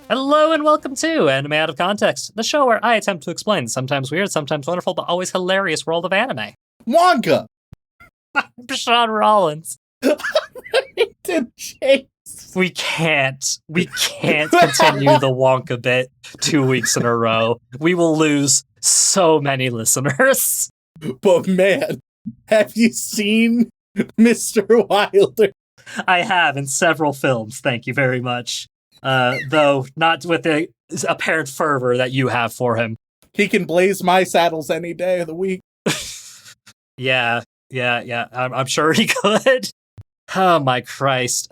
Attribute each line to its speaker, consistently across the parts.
Speaker 1: Hello and welcome to Anime Out of Context, the show where I attempt to explain the sometimes weird, sometimes wonderful, but always hilarious world of anime.
Speaker 2: Wonka!
Speaker 1: I'm Sean Rollins.
Speaker 2: To Chase.
Speaker 1: We can't continue the Wonka bit 2 weeks in a row. We will lose so many listeners.
Speaker 2: But man, have you seen Mr. Wilder?
Speaker 1: I have in several films, thank you very much. Though not with the apparent fervor that you have for him.
Speaker 2: He can blaze my saddles any day of the week.
Speaker 1: Yeah. I'm sure he could. Oh my Christ.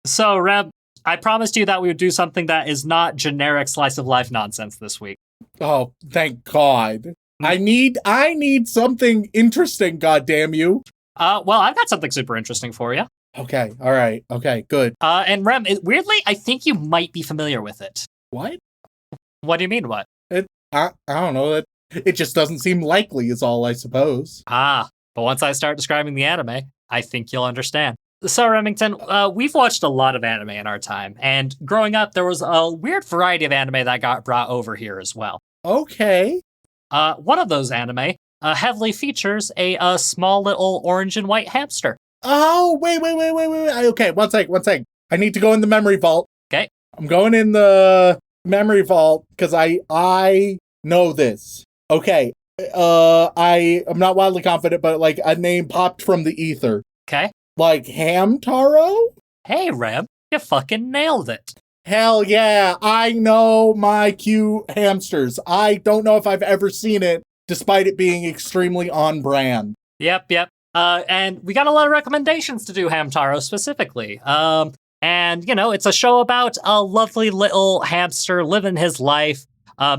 Speaker 1: So Reb, I promised you that we would do something that is not generic slice of life nonsense this week.
Speaker 2: Oh, thank God. I need something interesting, goddamn you.
Speaker 1: Well, I've got something super interesting for you.
Speaker 2: Okay, all right. Okay, good.
Speaker 1: And Rem, weirdly, I think you might be familiar with it.
Speaker 2: What?
Speaker 1: What do you mean, what?
Speaker 2: I don't know. It just doesn't seem likely is all, I suppose.
Speaker 1: But once I start describing the anime, I think you'll understand. So, Remington, we've watched a lot of anime in our time, and growing up, there was a weird variety of anime that got brought over here as well.
Speaker 2: Okay.
Speaker 1: One of those anime heavily features a small little orange and white hamster.
Speaker 2: Oh, wait. Okay, one sec. I need to go in the memory vault.
Speaker 1: Okay.
Speaker 2: I'm going in the memory vault because I know this. Okay. I'm not wildly confident, but like a name popped from the ether.
Speaker 1: Okay.
Speaker 2: Like Hamtaro?
Speaker 1: Hey, Rem, you fucking nailed it.
Speaker 2: Hell yeah, I know my cute hamsters. I don't know if I've ever seen it, despite it being extremely on brand.
Speaker 1: Yep. And we got a lot of recommendations to do Hamtaro specifically. And, you know, it's a show about a lovely little hamster living his life,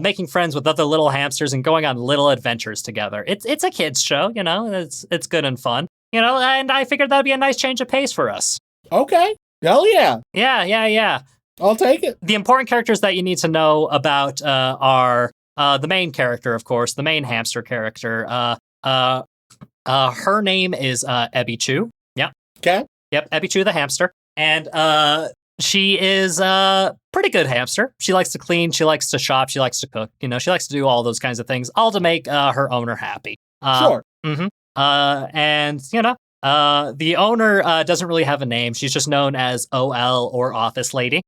Speaker 1: making friends with other little hamsters and going on little adventures together. It's a kid's show, you know, it's good and fun, you know, and I figured that'd be a nice change of pace for us.
Speaker 2: Okay. Hell yeah.
Speaker 1: Yeah.
Speaker 2: I'll take it.
Speaker 1: The important characters that you need to know about are the main character, of course, the main hamster character. Her name is Ebichu. Yeah.
Speaker 2: Okay.
Speaker 1: Yep, Ebichu the hamster. And she is a pretty good hamster. She likes to clean, she likes to shop, she likes to cook. You know, she likes to do all those kinds of things, all to make her owner happy.
Speaker 2: Sure.
Speaker 1: Mm-hmm. And, you know, the owner doesn't really have a name. She's just known as OL or Office Lady.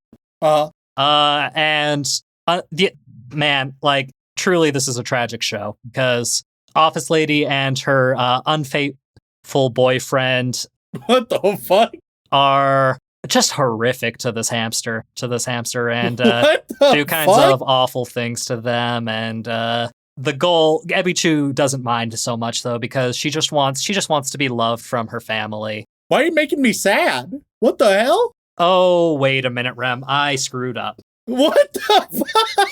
Speaker 1: Man, like, truly, this is a tragic show because Office Lady and her unfaithful boyfriend,
Speaker 2: What the fuck?
Speaker 1: are just horrific to this hamster, and do kinds
Speaker 2: fuck?
Speaker 1: of awful things to them. And the goal, Ebichu doesn't mind so much though, because she just wants to be loved from her family.
Speaker 2: Why are you making me sad? What the hell?
Speaker 1: Oh, wait a minute, Rem. I screwed up.
Speaker 2: What the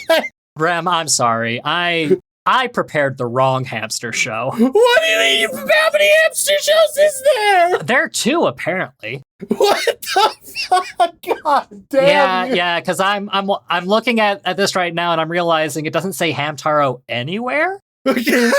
Speaker 2: fuck?
Speaker 1: Rem, I'm sorry. I prepared the wrong hamster show.
Speaker 2: What do you mean? How many hamster shows is there?
Speaker 1: There are two, apparently.
Speaker 2: What the fuck? God damn.
Speaker 1: Yeah, because I'm looking at this right now and I'm realizing it doesn't say Hamtaro anywhere.
Speaker 2: You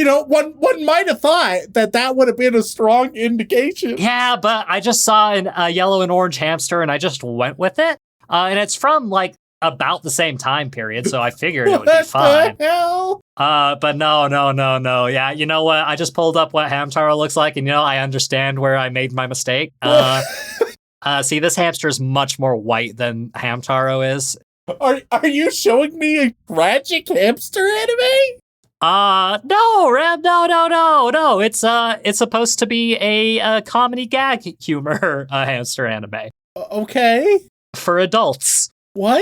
Speaker 2: know, one might have thought that would have been a strong indication.
Speaker 1: Yeah, but I just saw a yellow and orange hamster and I just went with it. And it's from like about the same time period, so I figured it would be fine.
Speaker 2: What the hell?
Speaker 1: But no. Yeah, you know what? I just pulled up what Hamtaro looks like, and you know, I understand where I made my mistake. See, this hamster is much more white than Hamtaro is.
Speaker 2: Are you showing me a tragic hamster anime?
Speaker 1: No, Reb, no. It's supposed to be a comedy gag humor hamster anime
Speaker 2: Okay.
Speaker 1: for adults.
Speaker 2: What?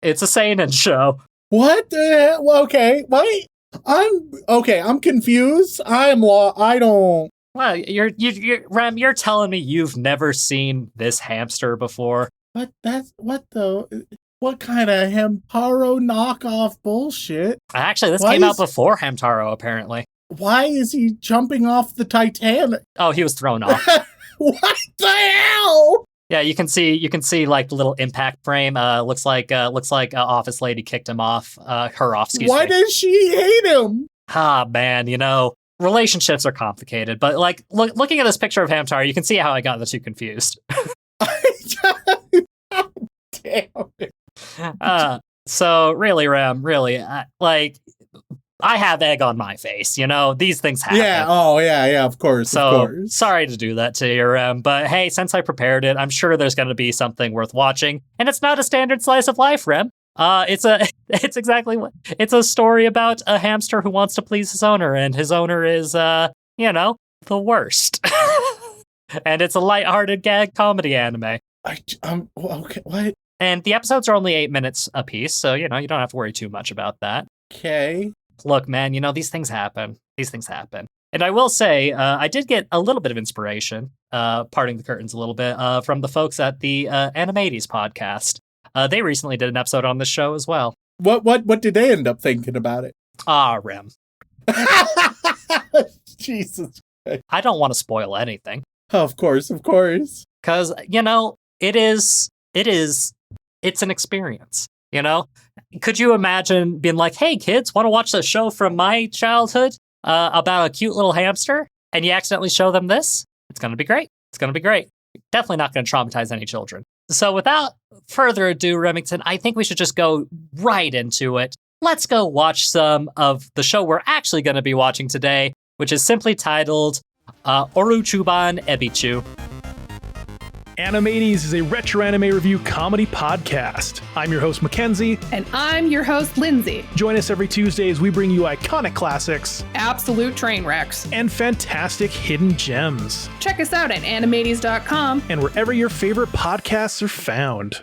Speaker 1: It's a seinen show.
Speaker 2: What the hell? Well, okay. Wait. I'm confused. I don't.
Speaker 1: Well, you're Rem, you're telling me you've never seen this hamster before?
Speaker 2: What kind of Hamparo knockoff bullshit?
Speaker 1: Actually, this came out before Hamtaro, apparently.
Speaker 2: Why is he jumping off the Titanic?
Speaker 1: Oh, he was thrown off.
Speaker 2: What the hell?
Speaker 1: Yeah, you can see like the little impact frame. Looks like Office Lady kicked him off. Her off. Excuse me.
Speaker 2: Why does she hate him?
Speaker 1: Ah, man, you know, relationships are complicated. But like, looking at this picture of Hamtaro, you can see how I got the two confused.
Speaker 2: Damn it.
Speaker 1: So really, Rem, really, I have egg on my face, these things happen.
Speaker 2: Yeah, of course,
Speaker 1: So sorry to do that to you, Rem, but hey, since I prepared it, I'm sure there's going to be something worth watching, and it's not a standard slice of life, Rem. It's a story about a hamster who wants to please his owner, and his owner is, the worst. And it's a lighthearted gag comedy anime.
Speaker 2: Okay, what?
Speaker 1: And the episodes are only 8 minutes apiece, so, you don't have to worry too much about that.
Speaker 2: Okay.
Speaker 1: Look, man, these things happen. And I will say, I did get a little bit of inspiration, parting the curtains a little bit, from the folks at the Animates podcast. They recently did an episode on this show as well.
Speaker 2: What did they end up thinking about it?
Speaker 1: Rem.
Speaker 2: Jesus Christ.
Speaker 1: I don't want to spoil anything.
Speaker 2: Oh, of course.
Speaker 1: Because, it's an experience, Could you imagine being like, hey, kids, want to watch a show from my childhood about a cute little hamster? And you accidentally show them this? It's going to be great. Definitely not going to traumatize any children. So without further ado, Remington, I think we should just go right into it. Let's go watch some of the show we're actually going to be watching today, which is simply titled Oruchuban Ebichu.
Speaker 3: Animates is a retro anime review comedy podcast. I'm your host, Mackenzie.
Speaker 4: And I'm your host, Lindsay.
Speaker 3: Join us every Tuesday as we bring you iconic classics,
Speaker 4: absolute train wrecks,
Speaker 3: and fantastic hidden gems.
Speaker 4: Check us out at animates.com
Speaker 3: and wherever your favorite podcasts are found.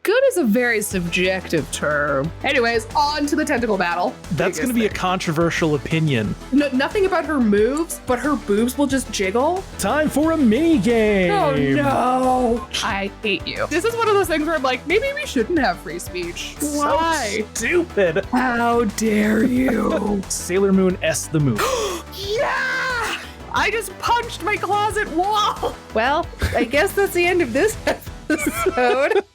Speaker 4: Good is a very subjective term. Anyways, on to the tentacle battle.
Speaker 3: That's going to be a controversial opinion.
Speaker 4: Nothing about her moves, but her boobs will just jiggle.
Speaker 3: Time for a mini game.
Speaker 4: Oh no. I hate you. This is one of those things where I'm like, maybe we shouldn't have free speech. Why?
Speaker 3: So stupid.
Speaker 4: How dare you?
Speaker 3: Sailor Moon S the movie.
Speaker 4: Yeah! I just punched my closet wall. Well, I guess that's the end of this episode.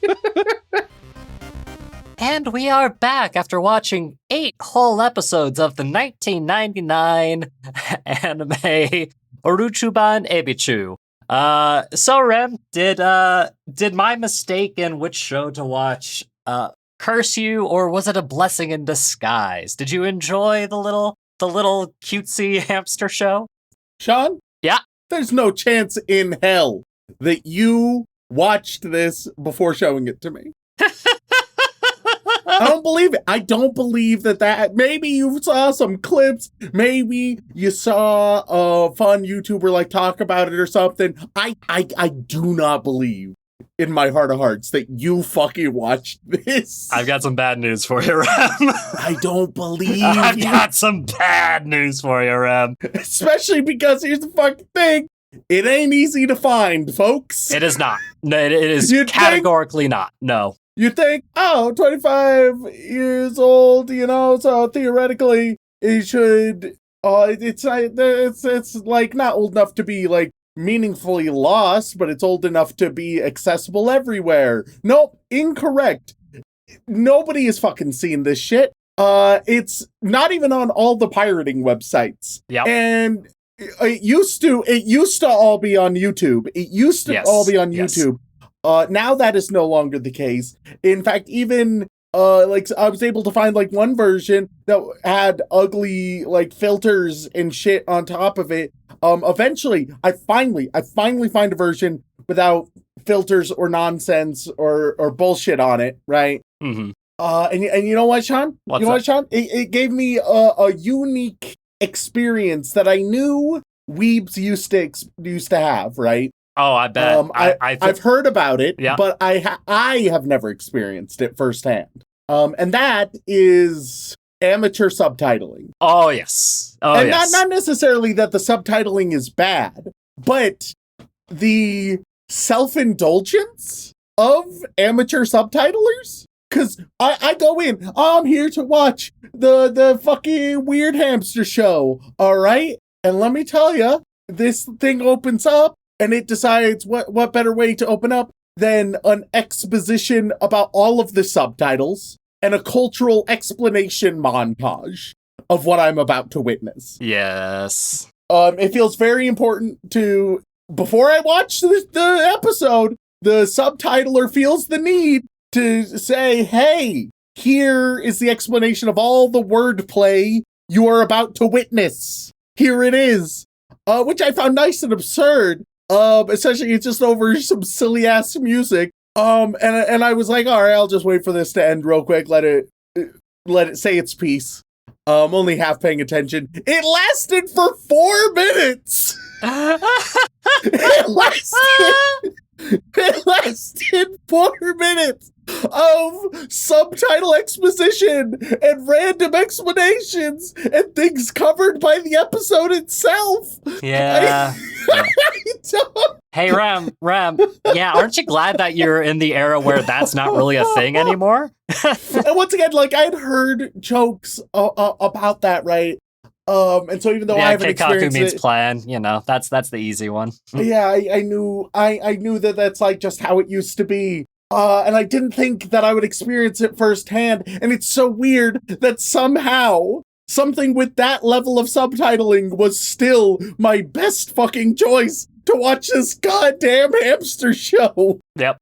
Speaker 1: And we are back after watching 8 whole episodes of the 1999 anime Oruchuban Ebichu. So Rem, did my mistake in which show to watch curse you, or was it a blessing in disguise? Did you enjoy the little cutesy hamster show?
Speaker 2: Sean?
Speaker 1: Yeah?
Speaker 2: There's no chance in hell that you watched this before showing it to me. I don't believe it. I don't believe that. Maybe you saw some clips. Maybe you saw a fun YouTuber talk about it or something. I do not believe in my heart of hearts that you fucking watched this.
Speaker 1: I've got some bad news for you, Rem.
Speaker 2: I don't believe
Speaker 1: I've got some bad news for you, Rem.
Speaker 2: Especially because here's the fucking thing. It ain't easy to find, folks.
Speaker 1: It is not. It is categorically not. No.
Speaker 2: You think, 25 years old, so theoretically it should, it's not old enough to be meaningfully lost, but it's old enough to be accessible everywhere. Nope, incorrect. Nobody has fucking seen this shit. It's not even on all the pirating websites.
Speaker 1: Yeah.
Speaker 2: And it used to all be on YouTube. It used to all be on YouTube. Now that is no longer the case. In fact, even I was able to find one version that had ugly filters and shit on top of it. Eventually, I finally find a version without filters or nonsense or bullshit on it, right?
Speaker 1: Mm-hmm.
Speaker 2: And you know what, Sean?
Speaker 1: What's
Speaker 2: Sean? It gave me a unique experience that I knew weebs used to have, right?
Speaker 1: Oh, I bet.
Speaker 2: I've heard about it,
Speaker 1: yeah.
Speaker 2: But I have never experienced it firsthand. And that is amateur subtitling.
Speaker 1: Oh, yes.
Speaker 2: And not necessarily that the subtitling is bad, but the self-indulgence of amateur subtitlers. Because I go in, I'm here to watch the fucking weird hamster show, all right? And let me tell you, this thing opens up, and it decides what better way to open up than an exposition about all of the subtitles and a cultural explanation montage of what I'm about to witness.
Speaker 1: Yes.
Speaker 2: It feels very important to, before I watch the episode, the subtitler feels the need to say, hey, here is the explanation of all the wordplay you are about to witness. Here it is. Which I found nice and absurd. Essentially, it's just over some silly ass music. And I was like, all right, I'll just wait for this to end real quick. Let it say its piece. Only half paying attention. It lasted for 4 minutes. It lasted 4 minutes of subtitle exposition and random explanations and things covered by the episode itself.
Speaker 1: Yeah. Hey, Ram, yeah, aren't you glad that you're in the era where that's not really a thing anymore?
Speaker 2: And once again, like, I'd heard jokes about that, right? And so even though I haven't experienced
Speaker 1: means
Speaker 2: it,
Speaker 1: plan, that's the easy one.
Speaker 2: Yeah, I knew that that's like just how it used to be. And I didn't think that I would experience it firsthand. And it's so weird that somehow something with that level of subtitling was still my best fucking choice to watch this goddamn hamster show.
Speaker 1: Yep.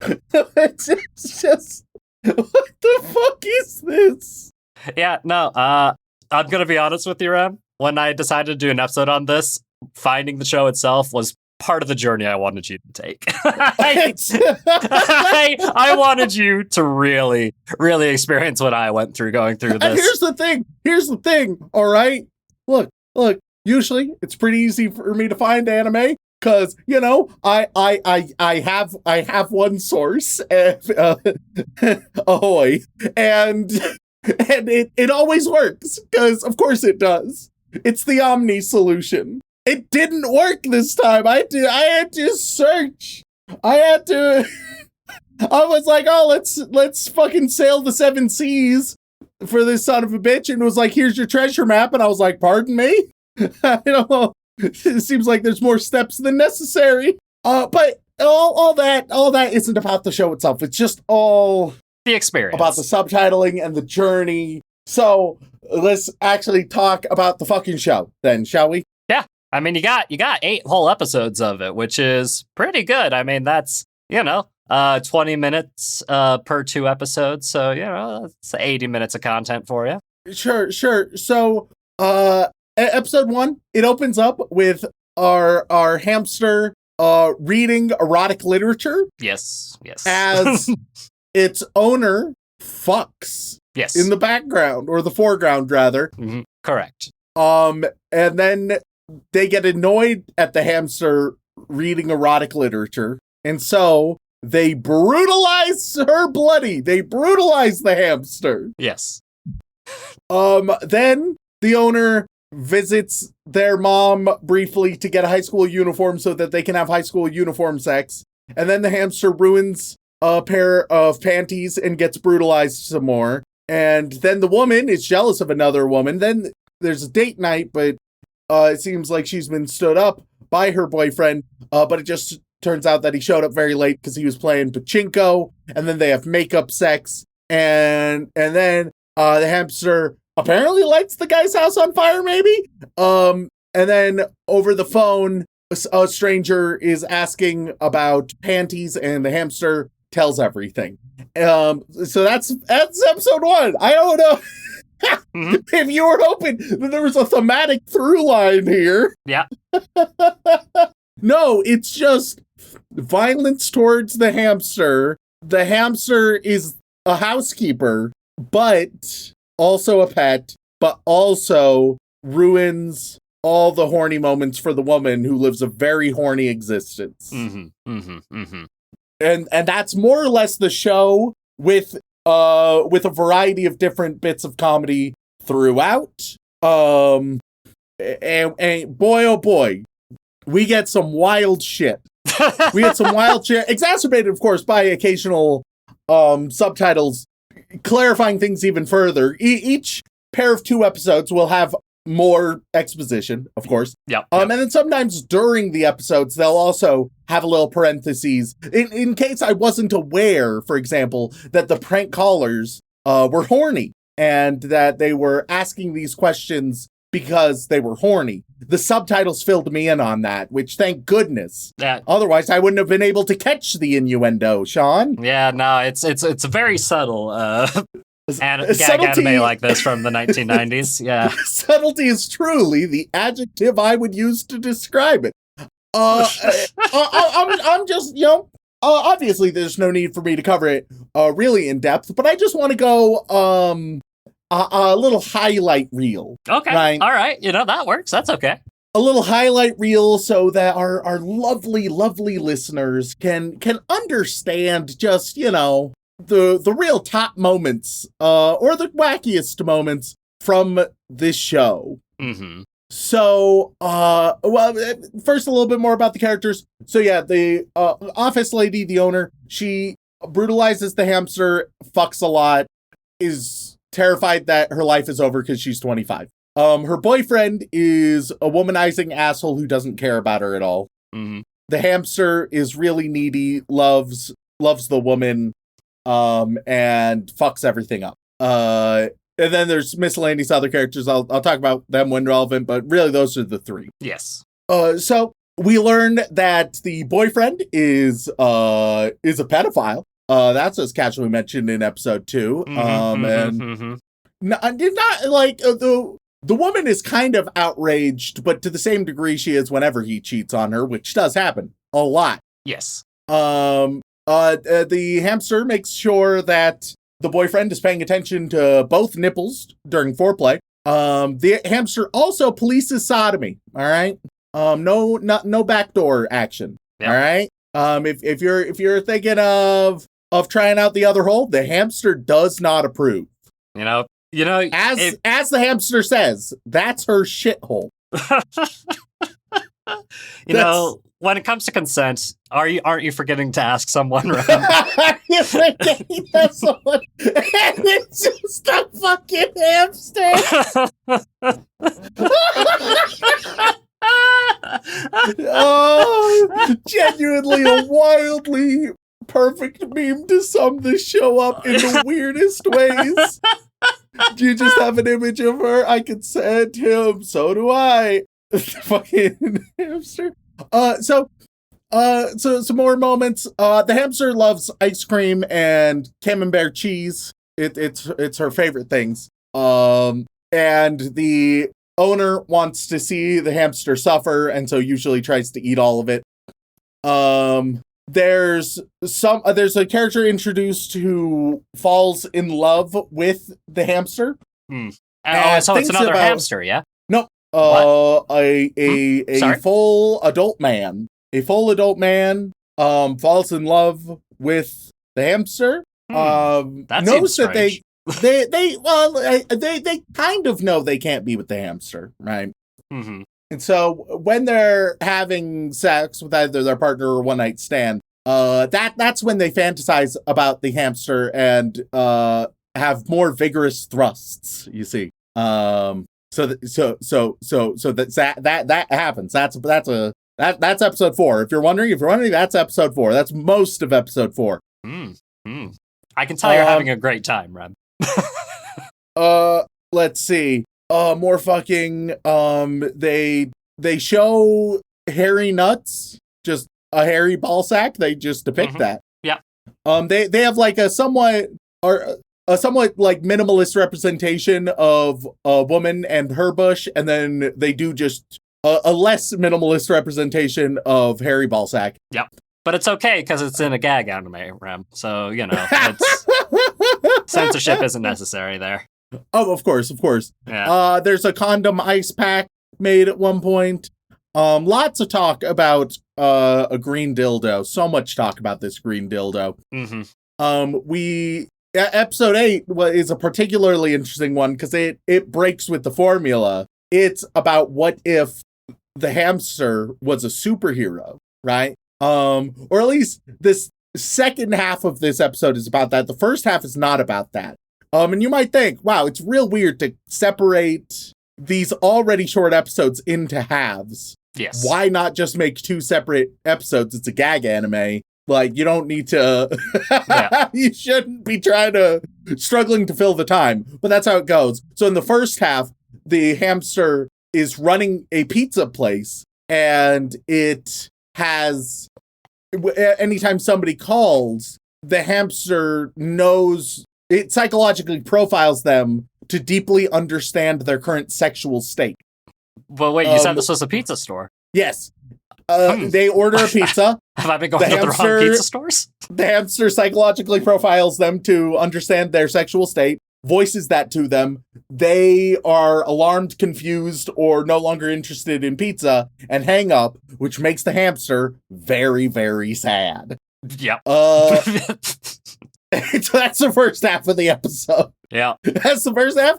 Speaker 2: It's just, what the fuck is this?
Speaker 1: Yeah, no, I'm going to be honest with you, Ram. When I decided to do an episode on this, finding the show itself was part of the journey I wanted you to take. I wanted you to really, really experience what I went through going through this.
Speaker 2: And here's the thing, all right? Look, usually it's pretty easy for me to find anime because, I have one source, ahoy, and it always works because of course it does. It's the Omni solution. It didn't work this time. I had to search. I was like, oh, let's fucking sail the 7 seas for this son of a bitch, and it was like, here's your treasure map, and I was like, pardon me? I don't know. It seems like there's more steps than necessary. But all that isn't about the show itself. It's just all
Speaker 1: the experience
Speaker 2: about the subtitling and the journey. So let's actually talk about the fucking show then, shall we?
Speaker 1: Yeah. I mean, you got 8 whole episodes of it, which is pretty good. I mean, that's, 20 minutes per 2 episodes. So, it's 80 minutes of content for you.
Speaker 2: Sure. So, episode 1, it opens up with our hamster reading erotic literature.
Speaker 1: Yes.
Speaker 2: As its owner fucks.
Speaker 1: Yes.
Speaker 2: In the background, or the foreground, rather.
Speaker 1: Mm-hmm. Correct.
Speaker 2: And then they get annoyed at the hamster reading erotic literature, and so they brutalize her bloody. They brutalize the hamster.
Speaker 1: Yes.
Speaker 2: Then the owner visits their mom briefly to get a high school uniform so that they can have high school uniform sex, and then the hamster ruins a pair of panties and gets brutalized some more. And then the woman is jealous of another woman. Then there's a date night, but it seems like she's been stood up by her boyfriend, but it just turns out that he showed up very late because he was playing pachinko, and then they have makeup sex, and then the hamster apparently lights the guy's house on fire, maybe? And then over the phone, a stranger is asking about panties, and the hamster tells everything. So that's episode 1. I don't know if you were hoping that there was a thematic through line here.
Speaker 1: Yeah.
Speaker 2: No, it's just violence towards the hamster. The hamster is a housekeeper, but also a pet, but also ruins all the horny moments for the woman who lives a very horny existence. And that's more or less the show, with a variety of different bits of comedy throughout. And boy, oh boy, we get some wild shit. We get some wild shit, exacerbated, of course, by occasional subtitles clarifying things even further. Each pair of 2 episodes will have more exposition, of course.
Speaker 1: Yep.
Speaker 2: And then sometimes during the episodes, they'll also have a little parentheses in case I wasn't aware, for example, that the prank callers were horny and that they were asking these questions because they were horny. The subtitles filled me in on that, which thank goodness.
Speaker 1: Yeah.
Speaker 2: Otherwise, I wouldn't have been able to catch the innuendo, Sean.
Speaker 1: Yeah, no, it's very subtle. Gag
Speaker 2: Subtlety-
Speaker 1: anime like this from the 1990s. Yeah.
Speaker 2: Subtlety is truly the adjective I would use to describe it. I'm just, obviously there's no need for me to cover it really in depth, but I just want to go a little highlight reel.
Speaker 1: Okay.
Speaker 2: Right?
Speaker 1: All right. That works. That's okay.
Speaker 2: A little highlight reel so that our lovely, lovely listeners can understand just, the real top moments, or the wackiest moments from this show.
Speaker 1: Mm-hmm.
Speaker 2: So, first a little bit more about the characters. So yeah, the office lady, the owner, she brutalizes the hamster, fucks a lot, is terrified that her life is over because she's 25. Her boyfriend is a womanizing asshole who doesn't care about her at all.
Speaker 1: Mm-hmm.
Speaker 2: The hamster is really needy, loves the woman, and fucks everything up. And then there's miscellaneous other characters. I'll talk about them when relevant, but really those are the three.
Speaker 1: Yes.
Speaker 2: So we learn that the boyfriend is a pedophile. That's as casually mentioned in episode 2. Not like the woman is kind of outraged, but to the same degree she is whenever he cheats on her, which does happen a lot.
Speaker 1: Yes.
Speaker 2: The hamster makes sure that the boyfriend is paying attention to both nipples during foreplay. The hamster also polices sodomy. All right. No backdoor action.
Speaker 1: Yep.
Speaker 2: All right. If you're thinking of trying out the other hole, the hamster does not approve.
Speaker 1: As
Speaker 2: the hamster says, that's her shithole.
Speaker 1: When it comes to consent, aren't you forgetting to ask someone? Right?
Speaker 2: You're forgetting that someone, and it's just a fucking hamster. Oh, genuinely a wildly perfect meme to sum this show up in the weirdest ways. Do you just have an image of her? I can send him. So do I. Fucking hamster. So some more moments. The hamster loves ice cream and camembert cheese. It's her favorite things. And the owner wants to see the hamster suffer, and so usually tries to eat all of it. There's a character introduced who falls in love with the hamster.
Speaker 1: So it's another hamster, yeah?
Speaker 2: No. A full adult man. A full adult man falls in love with the hamster.
Speaker 1: That
Speaker 2: knows
Speaker 1: seems
Speaker 2: that
Speaker 1: strange.
Speaker 2: they kind of know they can't be with the hamster, right?
Speaker 1: Mm-hmm.
Speaker 2: And so when they're having sex with either their partner or one night stand, that's when they fantasize about the hamster and have more vigorous thrusts. You see, so that happens. That's episode 4. If you're wondering, that's episode 4. That's most of episode 4.
Speaker 1: I can tell you're having a great time, Rem.
Speaker 2: Let's see. More fucking. They show hairy nuts, just a hairy ball sack. They just depict that.
Speaker 1: Yeah.
Speaker 2: They have like a somewhat like minimalist representation of a woman and her bush, and then they do just a less minimalist representation of hairy ball sack.
Speaker 1: Yep. But it's okay because it's in a gag anime, Rem. So, censorship isn't necessary there.
Speaker 2: Oh, of course.
Speaker 1: Yeah.
Speaker 2: There's a condom ice pack made at one point. Lots of talk about a green dildo. So much talk about this green dildo.
Speaker 1: Mm-hmm.
Speaker 2: Episode 8 is a particularly interesting one because it breaks with the formula. It's about what if the hamster was a superhero, right? Or at least this second half of this episode is about that. The first half is not about that. And you might think, wow, it's real weird to separate these already short episodes into halves.
Speaker 1: Yes.
Speaker 2: Why not just make 2 separate episodes? It's a gag anime. Like, you don't need to... You shouldn't be struggling to fill the time. But that's how it goes. So in the first half, the hamster is running a pizza place, and it has, anytime somebody calls, the hamster knows, it psychologically profiles them to deeply understand their current sexual state.
Speaker 1: But wait, you said this was a pizza store.
Speaker 2: Yes. They order a pizza.
Speaker 1: Have I been going to the wrong pizza stores?
Speaker 2: The hamster psychologically profiles them to understand their sexual state, voices that to them. They are alarmed, confused, or no longer interested in pizza and hang up, which makes the hamster very, very sad.
Speaker 1: Yep.
Speaker 2: So that's the first half of the episode.
Speaker 1: Yeah.
Speaker 2: That's the first half.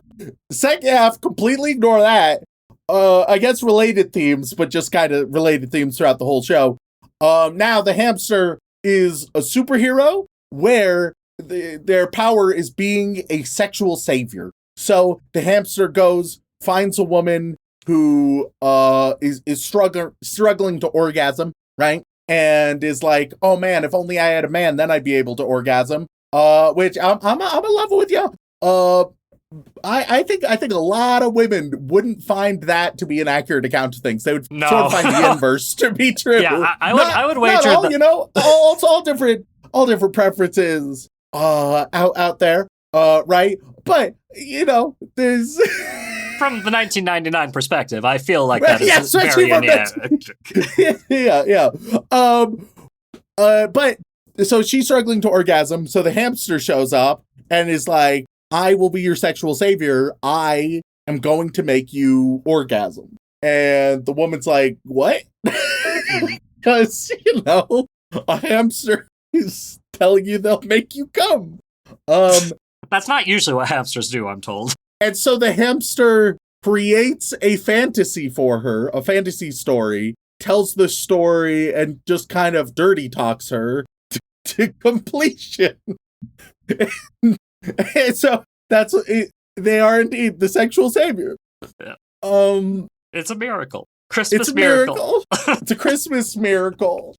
Speaker 2: Second half, completely ignore that. I guess related themes, but just kind of related themes throughout the whole show. Now the hamster is a superhero where their power is being a sexual savior. So the hamster goes, finds a woman who is struggling to orgasm, right? And is like, oh man, if only I had a man, then I'd be able to orgasm. Which I'm a level with you. I think a lot of women wouldn't find that to be an accurate account of things. They would sort of find the inverse to be true.
Speaker 1: Yeah, I would wager
Speaker 2: all, all different preferences out there, right? But there's
Speaker 1: from the 1999 perspective, I feel like that is very
Speaker 2: yeah. But so she's struggling to orgasm, so the hamster shows up and is like, I will be your sexual savior. I am going to make you orgasm. And the woman's like, what? Because, a hamster is telling you they'll make you come.
Speaker 1: That's not usually what hamsters do, I'm told.
Speaker 2: And so the hamster creates a fantasy for her, a fantasy story, tells the story, and just kind of dirty talks her to completion. And so that's they are indeed the sexual savior.
Speaker 1: Yeah. It's a miracle. Christmas
Speaker 2: it's a miracle. It's a Christmas miracle.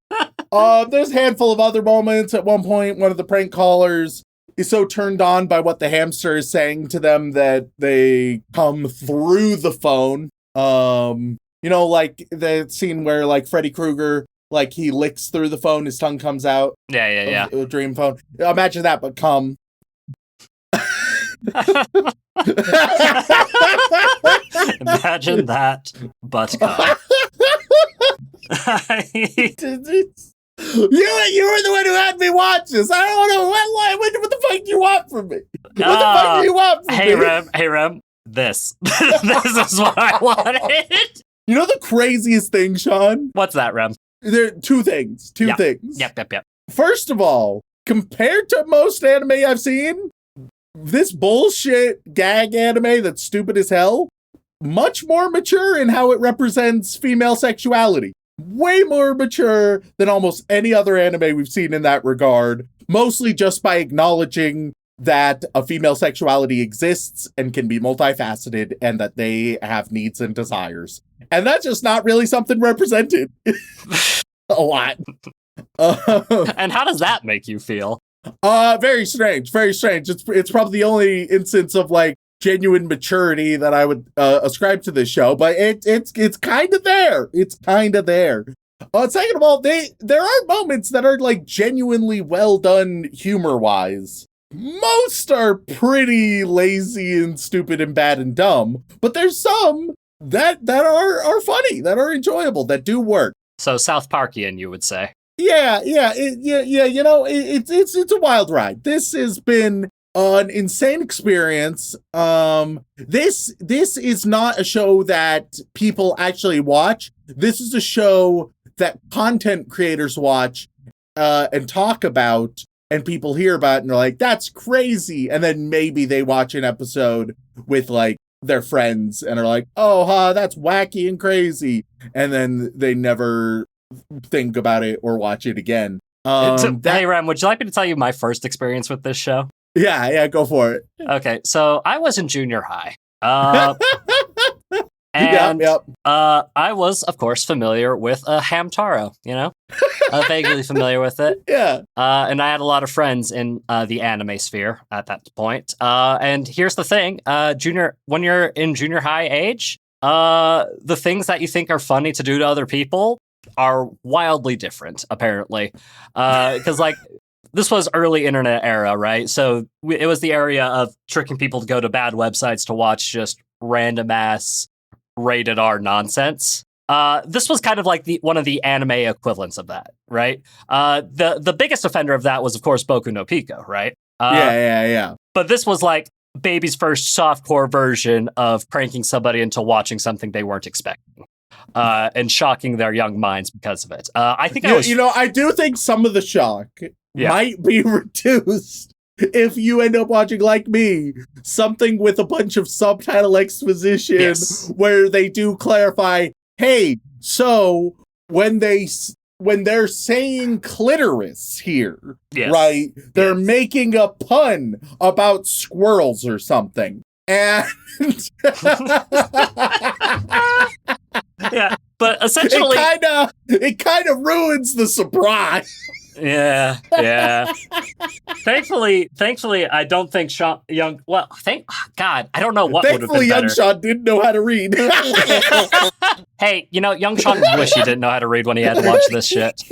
Speaker 2: There's a handful of other moments. At one point, one of the prank callers is so turned on by what the hamster is saying to them that they come through the phone. Like the scene where like Freddy Krueger, like he licks through the phone, his tongue comes out.
Speaker 1: Yeah.
Speaker 2: A dream phone. Imagine that, but come.
Speaker 1: Imagine that, but
Speaker 2: you were the one who had me watch this. I don't know what the fuck do you want from me? What the fuck do you want from me?
Speaker 1: Hey Rem, this is what I wanted.
Speaker 2: You know the craziest thing, Sean?
Speaker 1: What's that, Rem?
Speaker 2: There are two things.
Speaker 1: Yep.
Speaker 2: First of all, compared to most anime I've seen, this bullshit gag anime that's stupid as hell, much more mature in how it represents female sexuality. Way more mature than almost any other anime we've seen in that regard, mostly just by acknowledging that a female sexuality exists and can be multifaceted and that they have needs and desires. And that's just not really something represented a lot.
Speaker 1: And how does that make you feel?
Speaker 2: Very strange. It's probably the only instance of like genuine maturity that I would ascribe to this show, but it's kind of there. It's kind of there. Second of all, there are moments that are like genuinely well done humor wise. Most are pretty lazy and stupid and bad and dumb, but there's some that are funny, that are enjoyable, that do work.
Speaker 1: So South Parkian, you would say.
Speaker 2: Yeah. It's a wild ride. This has been an insane experience. This is not a show that people actually watch. This is a show that content creators watch and talk about, and people hear about, and they're like, "That's crazy." And then maybe they watch an episode with like their friends, and are like, "Oh, that's wacky and crazy," and then they never think about it or watch it again.
Speaker 1: Hey Ram, would you like me to tell you my first experience with this show?
Speaker 2: Yeah, go for it.
Speaker 1: Okay, so I was in junior high. And
Speaker 2: Yep.
Speaker 1: I was, of course, familiar with Hamtaro, vaguely familiar with it.
Speaker 2: Yeah.
Speaker 1: And I had a lot of friends in the anime sphere at that point. And here's the thing, when you're in junior high age, the things that you think are funny to do to other people are wildly different, apparently. Because, this was early internet era, right? So it was the area of tricking people to go to bad websites to watch just random ass rated R nonsense. This was kind of like one of the anime equivalents of that, right? The biggest offender of that was, of course, Boku no Pico, right?
Speaker 2: Yeah.
Speaker 1: But this was like baby's first softcore version of pranking somebody into watching something they weren't expecting. And shocking their young minds because of it. I think
Speaker 2: I do think some of the shock might be reduced if you end up watching, like me, something with a bunch of subtitle exposition where they do clarify, hey, so when they're saying clitoris here, right, they're making a pun about squirrels or something. And
Speaker 1: yeah, but essentially
Speaker 2: it kind of ruins the surprise.
Speaker 1: Yeah. Thankfully, I don't think Sean Young. Well, thank God, I don't know what would have been better.
Speaker 2: Young Sean didn't know how to read.
Speaker 1: Hey, young Sean wish he didn't know how to read when he had to watch this shit.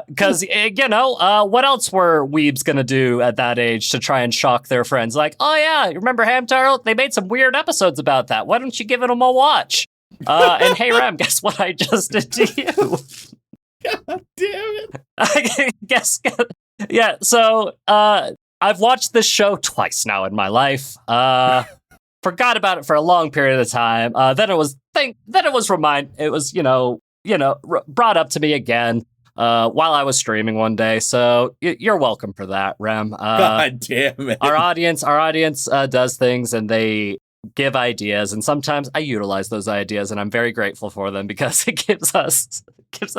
Speaker 1: Because what else were weebs gonna do at that age to try and shock their friends? Like, oh yeah, you remember Hamtaro? They made some weird episodes about that. Why don't you give them a watch? And hey, Ram, guess what I just did to you?
Speaker 2: God damn it.
Speaker 1: I guess. Yeah, so I've watched this show twice now in my life. Forgot about it for a long period of time. Then it was brought up to me again while I was streaming one day. So you're welcome for that, Rem.
Speaker 2: God damn it.
Speaker 1: Our audience does things and they give ideas, and sometimes I utilize those ideas, and I'm very grateful for them because it gives us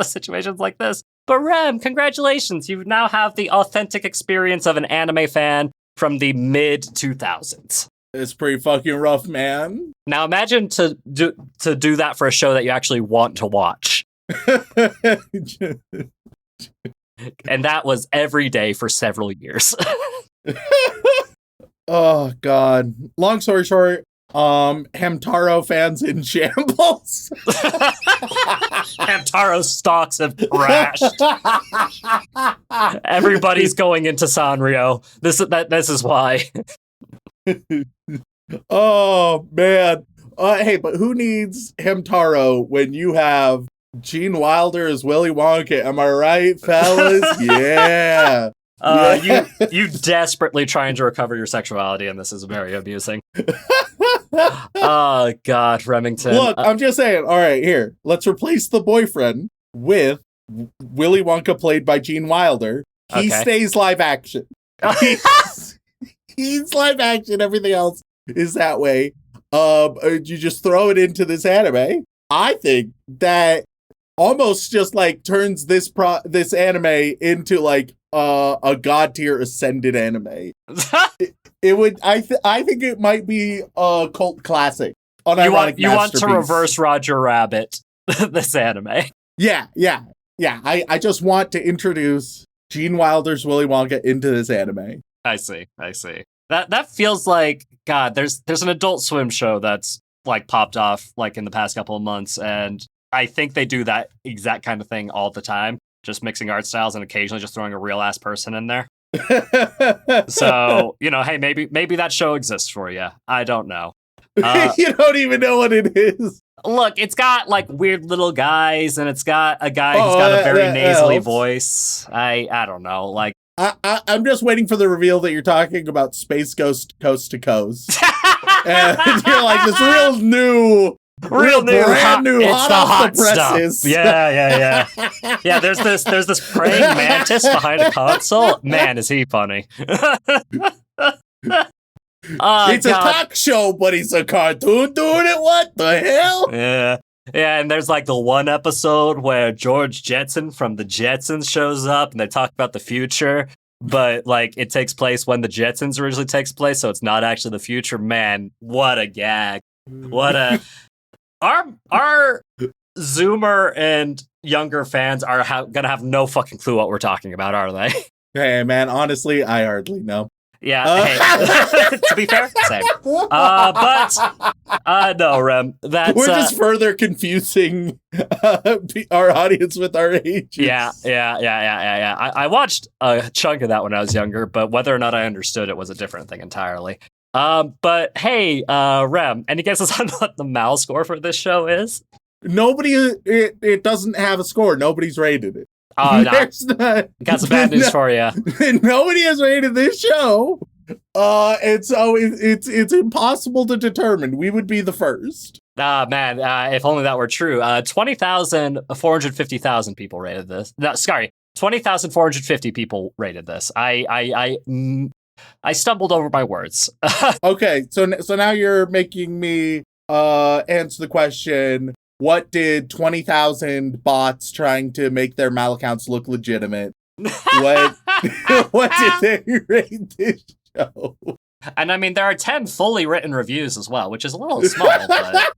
Speaker 1: situations like this. But Rem, congratulations! You now have the authentic experience of an anime fan from the mid 2000s.
Speaker 2: It's pretty fucking rough, man.
Speaker 1: Now imagine to do that for a show that you actually want to watch. And that was every day for several years.
Speaker 2: Oh God. Long story short, Hamtaro fans in shambles.
Speaker 1: Hamtaro stocks have crashed. Everybody's going into Sanrio. This is why.
Speaker 2: Oh man. Hey, but who needs Hamtaro when you have Gene Wilder as Willy Wonka? Am I right, fellas? Yeah.
Speaker 1: You desperately trying to recover your sexuality, and this is very amusing. Oh God, Remington.
Speaker 2: Look, I'm just saying. All right, here, let's replace the boyfriend with Willy Wonka, played by Gene Wilder. He stays live action. He's live action. Everything else is that way. You just throw it into this anime. I think that almost just like turns this anime into like a god tier ascended anime. It would. I think it might be a cult classic.
Speaker 1: You want to reverse Roger Rabbit this anime?
Speaker 2: Yeah. I just want to introduce Gene Wilder's Willy Wonka into this anime.
Speaker 1: I see. That feels like, God, there's an Adult Swim show that's like popped off like in the past couple of months, and I think they do that exact kind of thing all the time, just mixing art styles and occasionally just throwing a real ass person in there. So, hey, maybe that show exists for you. I don't know.
Speaker 2: You don't even know what it is.
Speaker 1: Look, it's got like weird little guys, and it's got a guy who's got a very nasally voice. I don't know. Like,
Speaker 2: I'm just waiting for the reveal that you're talking about Space Ghost Coast to Coast. And you're like, this real new, brand new,
Speaker 1: it's
Speaker 2: hot
Speaker 1: the
Speaker 2: off
Speaker 1: hot
Speaker 2: the presses.
Speaker 1: Stuff. Yeah. Yeah, there's this praying mantis behind a console. Man, is he funny.
Speaker 2: It's a talk show, but he's a cartoon doing it? What the hell?
Speaker 1: Yeah, and there's like the one episode where George Jetson from the Jetsons shows up and they talk about the future, but like it takes place when the Jetsons originally takes place, so it's not actually the future. Man, what a gag. What a our Zoomer and younger fans are gonna have no fucking clue what we're talking about, are they?
Speaker 2: Hey, man, honestly, I hardly know.
Speaker 1: Yeah, hey, to be fair, same. But no, Rem, that's...
Speaker 2: We're just further confusing our audience with our ages.
Speaker 1: Yeah. I watched a chunk of that when I was younger, but whether or not I understood it was a different thing entirely. But hey, Rem, any guesses on what the Mal score for this show is?
Speaker 2: Nobody, it doesn't have a score. Nobody's rated it.
Speaker 1: Oh, got some bad news for you.
Speaker 2: Nobody has rated this show, and so it's impossible to determine. We would be the first.
Speaker 1: Man, if only that were true. 450,000 people rated this. No, sorry, 20,450 people rated this. I stumbled over my words.
Speaker 2: Okay, so now you're making me answer the question. What did 20,000 bots trying to make their Mal accounts look legitimate? What did they rate this show?
Speaker 1: And I mean, there are 10 fully written reviews as well, which is a little small,